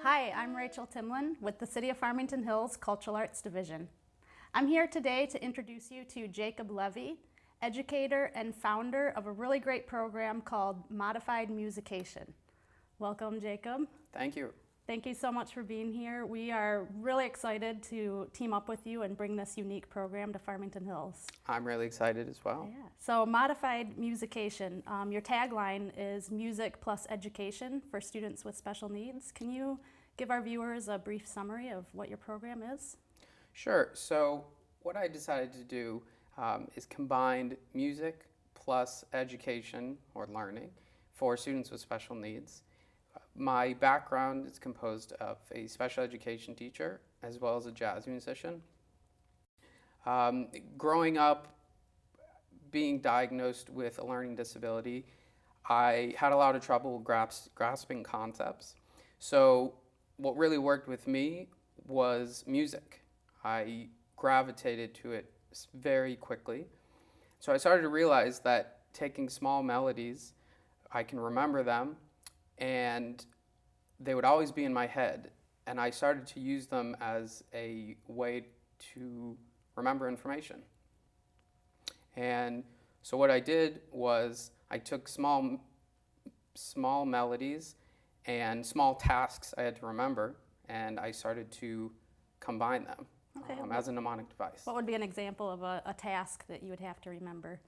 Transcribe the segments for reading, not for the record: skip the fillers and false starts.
Hi, I'm Rachel Timlin with the City of Farmington Hills Cultural Arts Division. I'm here today to introduce you to Jacob Levy, educator and founder of a really great program called Modified Music-ation. Welcome, Jacob. Thank you. Thank you so much for being here. We are really excited to team up with you and bring this unique program to Farmington Hills. I'm really excited as well. Yeah. So Modified Music-ation, your tagline is music plus education for students with special needs. Can you give our viewers a brief summary of what your program is? Sure. So what I decided to do is combine music plus education or learning for students with special needs. My background is composed of a special education teacher as well as a jazz musician. Growing up, being diagnosed with a learning disability, I had a lot of trouble grasping concepts. So what really worked with me was music. I gravitated to it very quickly. So I started to realize that taking small melodies, I can remember them, and they would always be in my head. And I started to use them as a way to remember information. And so what I did was I took small melodies and small tasks I had to remember, and I started to combine them as a mnemonic device. What would be an example of a task that you would have to remember?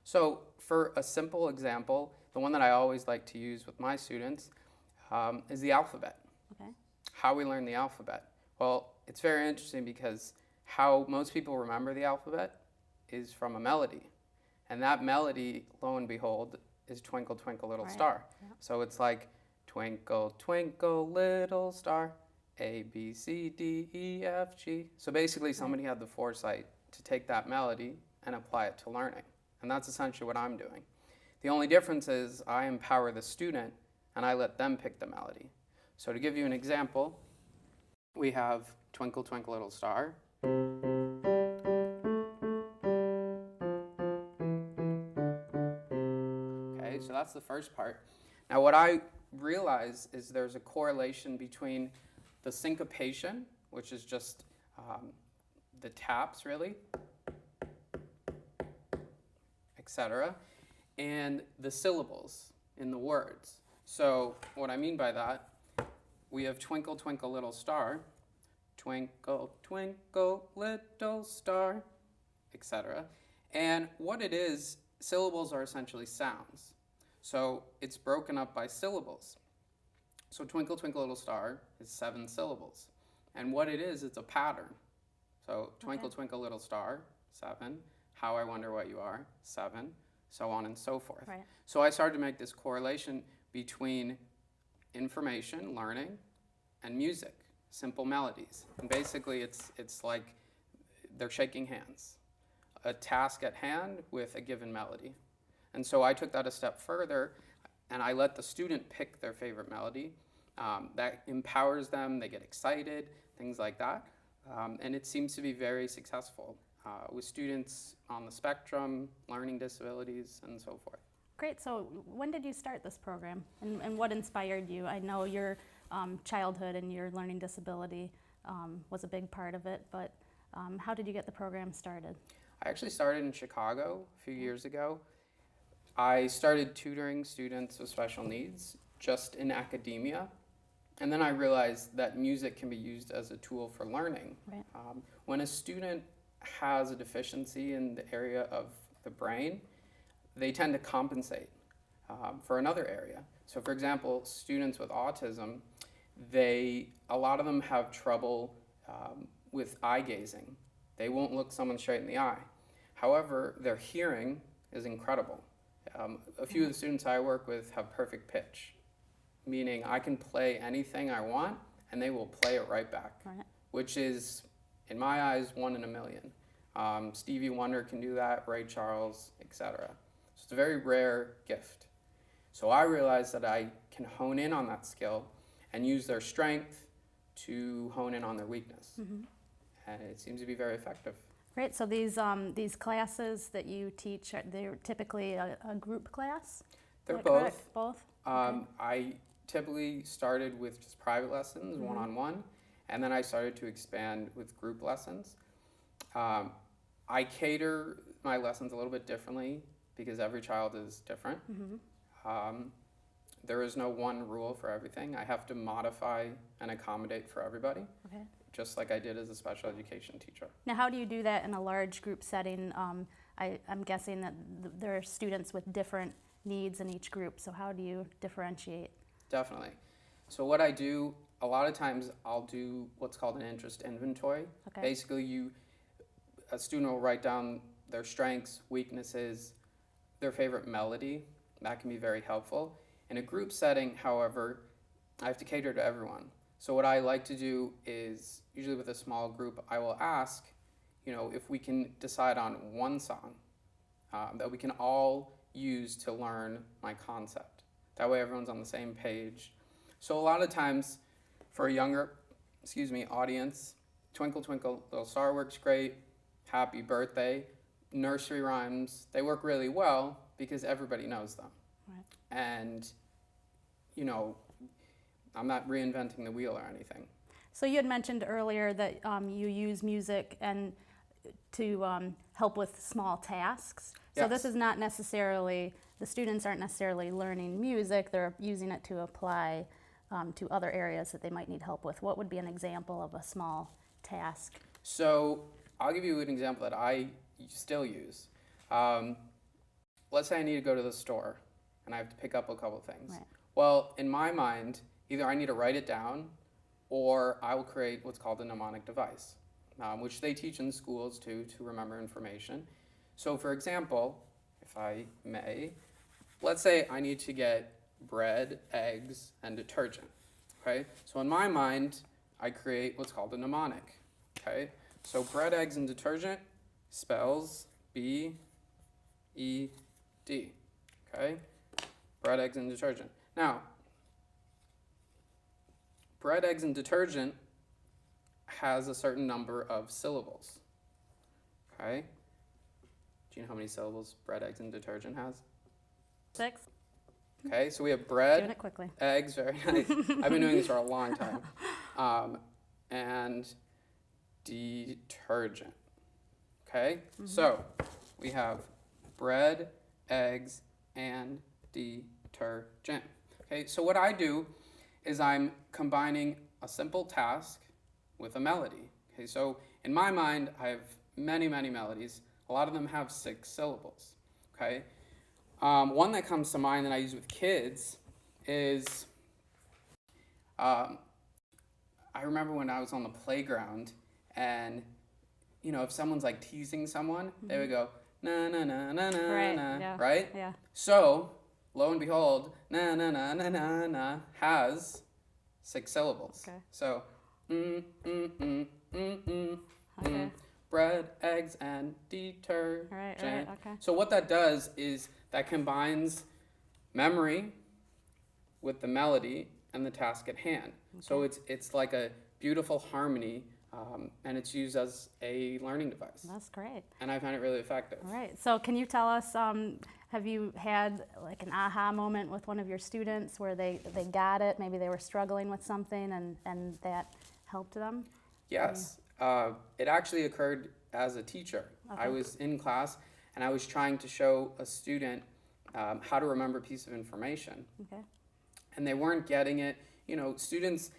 So for a simple example, the one that I always like to use with my students is the alphabet. Okay. How we learn the alphabet. Well, it's very interesting because how most people remember the alphabet is from a melody. And that melody, lo and behold, is Twinkle, Twinkle, Little Star. Yep. So it's like, twinkle, twinkle, little star, A, B, C, D, E, F, G. So basically somebody had the foresight to take that melody and apply it to learning. And that's essentially what I'm doing. The only difference is I empower the student and I let them pick the melody. So to give you an example, we have Twinkle, Twinkle, Little Star. Okay, so that's the first part. Now what I realize is there's a correlation between the syncopation, which is just the taps really, etc., and the syllables in the words. So what I mean by that, we have Twinkle, Twinkle, Little Star, twinkle, twinkle, little star, etc. And what it is, syllables are essentially sounds. So it's broken up by syllables. So Twinkle, Twinkle, Little Star is 7 syllables. And what it is, it's a pattern. So Twinkle, Twinkle, Little Star, 7. How I Wonder What You Are, 7. So on and so forth. Right. So I started to make this correlation between information, learning, and music, simple melodies. And basically it's like they're shaking hands. A task at hand with a given melody. And so I took that a step further and I let the student pick their favorite melody. That empowers them, they get excited, things like that. And it seems to be very successful with students on the spectrum, learning disabilities, and so forth. Great. So when did you start this program and what inspired you? I know your childhood and your learning disability was a big part of it, but how did you get the program started? I actually started in Chicago a few years ago. I started tutoring students with special needs just in academia, and then I realized that music can be used as a tool for learning. Right. When a student has a deficiency in the area of the brain, they tend to compensate for another area. So for example, students with autism, a lot of them have trouble with eye gazing. They won't look someone straight in the eye. However, their hearing is incredible. A few of the students I work with have perfect pitch, meaning I can play anything I want and they will play it right back, which is, in my eyes, 1 in a million. Stevie Wonder can do that, Ray Charles, etc. So it's a very rare gift. So I realized that I can hone in on that skill and use their strength to hone in on their weakness. And it seems to be very effective. Great. So these classes that you teach, they're typically a group class? They're Is that both. correct? Both? I typically started with just private lessons, one-on-one, and then I started to expand with group lessons. I cater my lessons a little bit differently because every child is different. There is no one rule for everything. I have to modify and accommodate for everybody, just like I did as a special education teacher. Now, how do you do that in a large group setting? I'm guessing that there are students with different needs in each group, so how do you differentiate? Definitely. So what I do, a lot of times I'll do what's called an interest inventory. Basically, a student will write down their strengths, weaknesses, their favorite melody. That can be very helpful. In a group setting, however, I have to cater to everyone. So what I like to do is, usually with a small group, I will ask, if we can decide on one song that we can all use to learn my concept. That way everyone's on the same page. So a lot of times for a younger, audience, Twinkle Twinkle Little Star works great, Happy Birthday, nursery rhymes, they work really well because everybody knows them. And, I'm not reinventing the wheel or anything. So you had mentioned earlier that you use music and to help with small tasks. So this is not necessarily, the students aren't necessarily learning music, they're using it to apply to other areas that they might need help with. What would be an example of a small task? So I'll give you an example that I still use. Let's say I need to go to the store and I have to pick up a couple things. Well, in my mind, either I need to write it down or I will create what's called a mnemonic device, which they teach in schools too, to remember information. So for example, if I may, let's say I need to get bread, eggs, and detergent, okay? So in my mind, I create what's called a mnemonic, okay? So bread, eggs, and detergent spells B-E-D, okay? Bread, eggs, and detergent. Now, bread, eggs, and detergent has a certain number of syllables, okay? Do you know how many syllables bread, eggs, and detergent has? 6. Okay, so we have bread, Doing it quickly. eggs, very nice. I've been doing this for a long time. And detergent. Okay, so we have bread, eggs, and detergent. Okay, so what I do is I'm combining a simple task with a melody. Okay, so in my mind, I have many, many melodies. A lot of them have 6 syllables. Okay, one that comes to mind that I use with kids is, I remember when I was on the playground and, if someone's like teasing someone, they would go, na na na na na na, right? Yeah. So, lo and behold, na na na na na na has 6 syllables. Okay. So, bread, eggs, and detergent. Right, okay. So what that does is that combines memory with the melody and the task at hand. So it's like a beautiful harmony, and it's used as a learning device. That's great. And I find it really effective. All right. So can you tell us, have you had like an aha moment with one of your students where they got it, maybe they were struggling with something and that helped them? Yes. It actually occurred as a teacher. I was in class and I was trying to show a student how to remember a piece of information. And they weren't getting it. Students,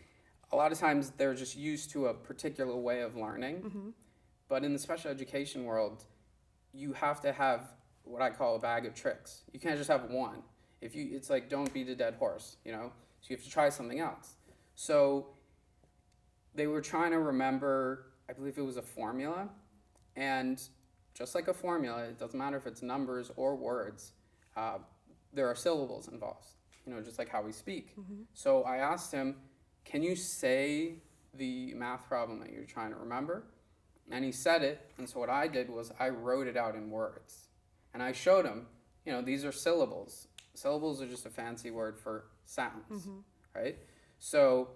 a lot of times they're just used to a particular way of learning. But in the special education world, you have to have what I call a bag of tricks. You can't just have one. It's like don't beat a dead horse, So you have to try something else. So they were trying to remember, I believe it was a formula, and just like a formula, it doesn't matter if it's numbers or words, there are syllables involved, just like how we speak. So I asked him, can you say the math problem that you're trying to remember? And he said it, and so what I did was I wrote it out in words. And I showed him, these are syllables. Syllables are just a fancy word for sounds, right? So,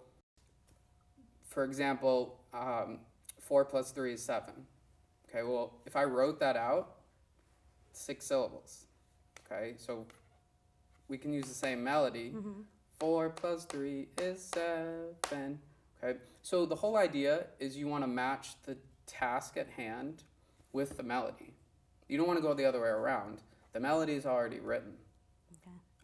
for example, 4 plus 3 is 7. Okay, well, if I wrote that out, 6 syllables. Okay, so we can use the same melody. 4 plus 3 is 7. Okay, so the whole idea is you want to match the task at hand with the melody. You don't want to go the other way around. The melody is already written.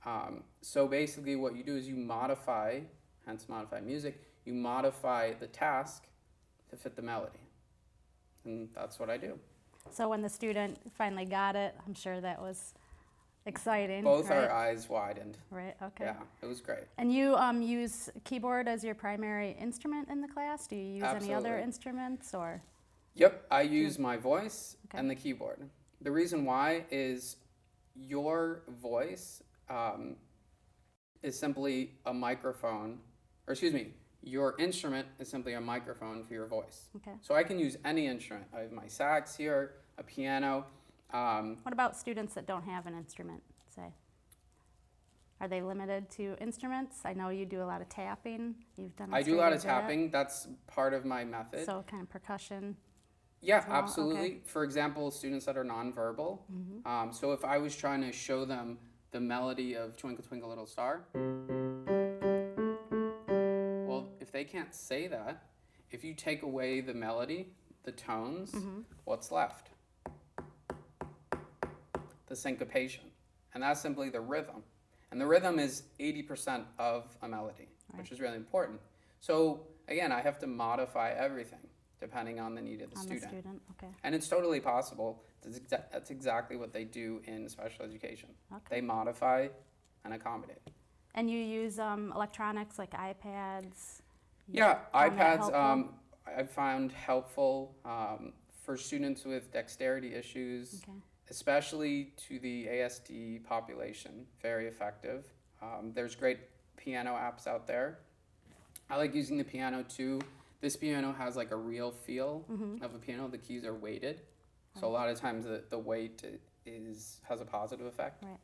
Okay. So basically what you do is you modify, hence modify music, you modify the task to fit the melody. And that's what I do. So when the student finally got it, I'm sure that was exciting. Both right? our eyes widened. Right, okay. Yeah, it was great. And you use keyboard as your primary instrument in the class? Do you use any other Absolutely. instruments or? Yep, I use my voice Okay. and the keyboard. The reason why is your voice is simply a microphone, or excuse me, your instrument is simply a microphone for your voice. Okay. So I can use any instrument. I have my sax here, a piano. What about students that don't have an instrument, say? Are they limited to instruments? I know you do a lot of tapping. You've done. I do a lot of tapping. That's part of my method. So kind of percussion. Yeah, well, absolutely. okay. For example, students that are nonverbal. So if I was trying to show them the melody of Twinkle Twinkle Little Star, well, if they can't say that, if you take away the melody, the tones, what's left? The syncopation. And that's simply the rhythm. And the rhythm is 80% of a melody, which is really important. So again, I have to modify everything depending on the need of the student. Okay. And it's totally possible. That's exactly what they do in special education. Okay. They modify and accommodate. And you use electronics like iPads? Yeah, found that iPads helpful? I've found helpful for students with dexterity issues, Okay. especially to the ASD population. Very effective. There's great piano apps out there. I like using the piano too. This piano has like a real feel of a piano. The keys are weighted. So a lot of times the weight has a positive effect. Right.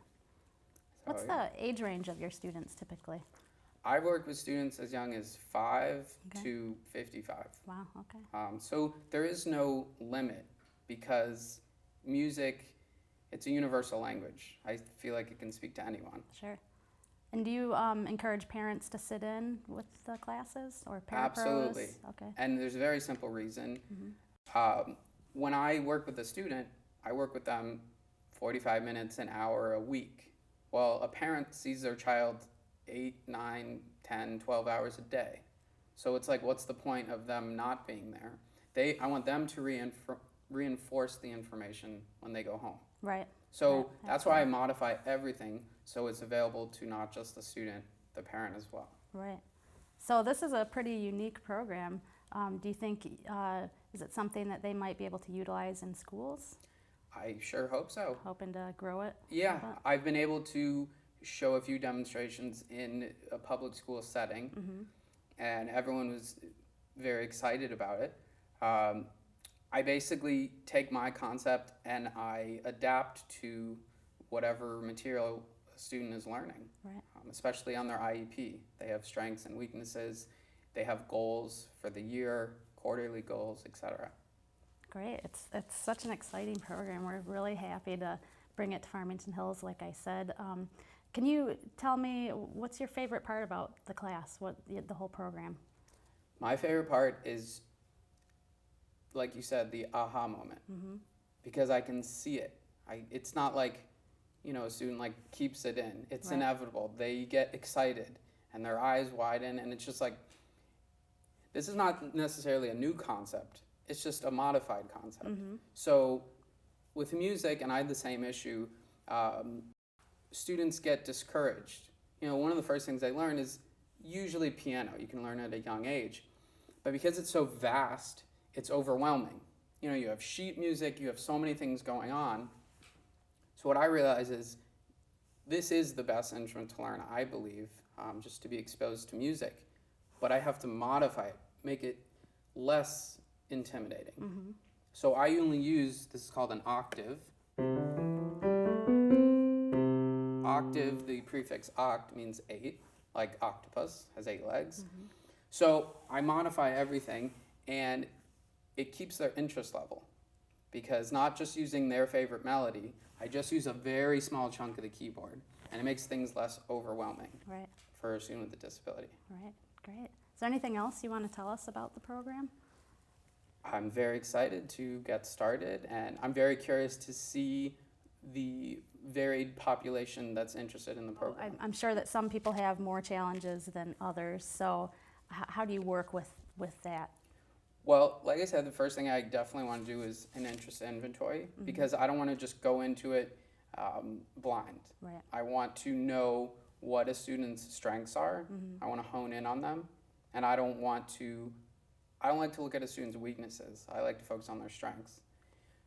So, What's yeah. the age range of your students typically? I've worked with students as young as 5 Okay. to 55. Wow, okay. So there is no limit because music, it's a universal language. I feel like it can speak to anyone. Sure. And do you encourage parents to sit in with the classes or parapros? Absolutely. Okay. And there's a very simple reason. When I work with a student, I work with them 45 minutes, an hour a week. Well, a parent sees their child 8, 9, 10, 12 hours a day. So it's like, what's the point of them not being there? I want them to reinforce the information when they go home. Right. So Yeah, that's why I modify everything so it's available to not just the student, the parent as well. Right. So this is a pretty unique program. Do you think, is it something that they might be able to utilize in schools? I sure hope so. Hoping to grow it? Yeah, I've been able to show a few demonstrations in a public school setting, and everyone was very excited about it. I basically take my concept and I adapt to whatever material a student is learning, Right. Especially on their IEP. They have strengths and weaknesses. They have goals for the year, quarterly goals, etc. Great. It's such an exciting program. We're really happy to bring it to Farmington Hills, like I said. Can you tell me what's your favorite part about the class, the whole program? My favorite part is, like you said, the aha moment, because I can see it. It's not like, a student like keeps it in. It's Right. inevitable. They get excited and their eyes widen, and it's just like, this is not necessarily a new concept. It's just a modified concept. So with music, and I had the same issue, students get discouraged. One of the first things they learn is usually piano. You can learn at a young age. But because it's so vast, it's overwhelming. You have sheet music, you have so many things going on. So what I realize is this is the best instrument to learn, I believe, just to be exposed to music. But I have to modify it, make it less intimidating. So I only use, this is called an octave. Octave, the prefix oct means 8, like octopus has 8 legs. So I modify everything, and it keeps their interest level, because not just using their favorite melody, I just use a very small chunk of the keyboard. and it makes things less overwhelming Right, for a student with a disability. right, great. Is there anything else you want to tell us about the program? I'm very excited to get started, and I'm very curious to see the varied population that's interested in the program. I'm sure that some people have more challenges than others, so how do you work with that? Well, like I said, the first thing I definitely want to do is an interest inventory, because I don't want to just go into it blind. Right, I want to know what a student's strengths are. I want to hone in on them, and I don't like to look at a student's weaknesses. I like to focus on their strengths.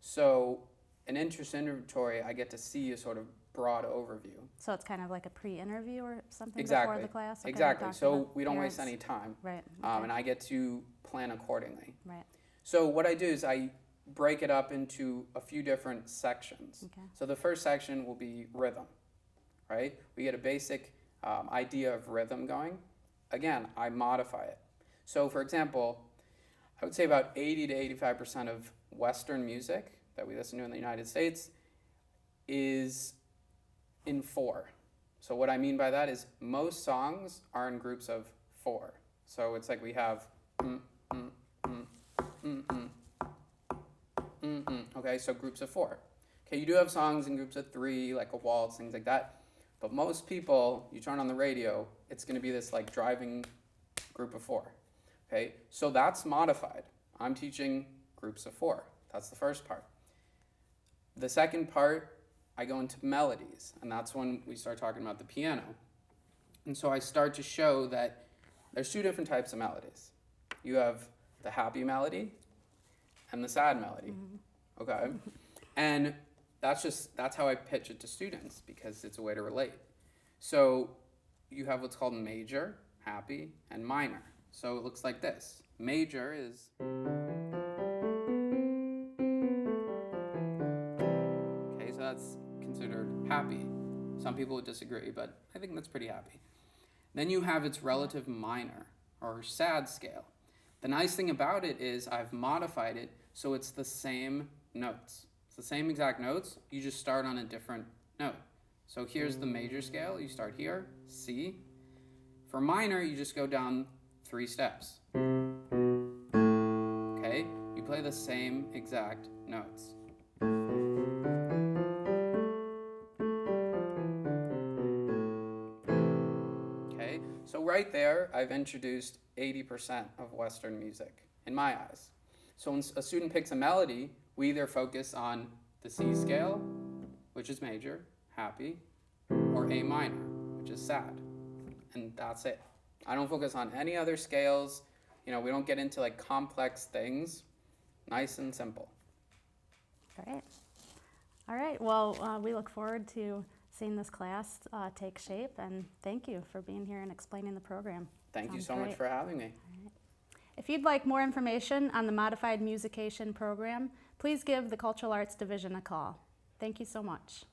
So an interest inventory, I get to see a sort of broad overview. so it's kind of like a pre-interview or something Exactly. before the class? Okay, Exactly. talking So about we don't waste parents. any time, Right, and I get to plan accordingly. right, So what I do is I break it up into a few different sections. okay, So the first section will be rhythm, right? We get a basic idea of rhythm going. Again, I modify it. So for example, I would say about 80 to 85% of Western music that we listen to in the United States is in 4. So what I mean by that is most songs are in groups of 4. So it's like we have okay, so groups of 4. Okay, you do have songs in groups of 3, like a waltz, things like that. But most people, you turn on the radio, it's going to be this like driving group of 4. Okay, so that's modified. I'm teaching groups of 4. That's the first part. The second part, I go into melodies, and that's when we start talking about the piano. And so I start to show that there's 2 different types of melodies. You have the happy melody and the sad melody. Okay? And that's how I pitch it to students, because it's a way to relate. So you have what's called major, happy, and minor. So it looks like this. Major is, okay, so that's considered happy. Some people would disagree, but I think that's pretty happy. Then you have its relative minor, or sad scale. The nice thing about it is I've modified it so it's the same notes. It's the same exact notes, you just start on a different note. So here's the major scale, you start here, C. For minor, you just go down 3 steps. Okay, you play the same exact notes. Okay, so right there, I've introduced 80% of Western music, in my eyes. So when a student picks a melody, we either focus on the C scale, which is major, happy, or A minor, which is sad. And that's it. I don't focus on any other scales. We don't get into like complex things. Nice and simple. great. All right, well, we look forward to seeing this class take shape, and thank you for being here and explaining the program. Thank you Sounds so much great. for having me. If you'd like more information on the Modified Music-ation program, please give the Cultural Arts Division a call. Thank you so much.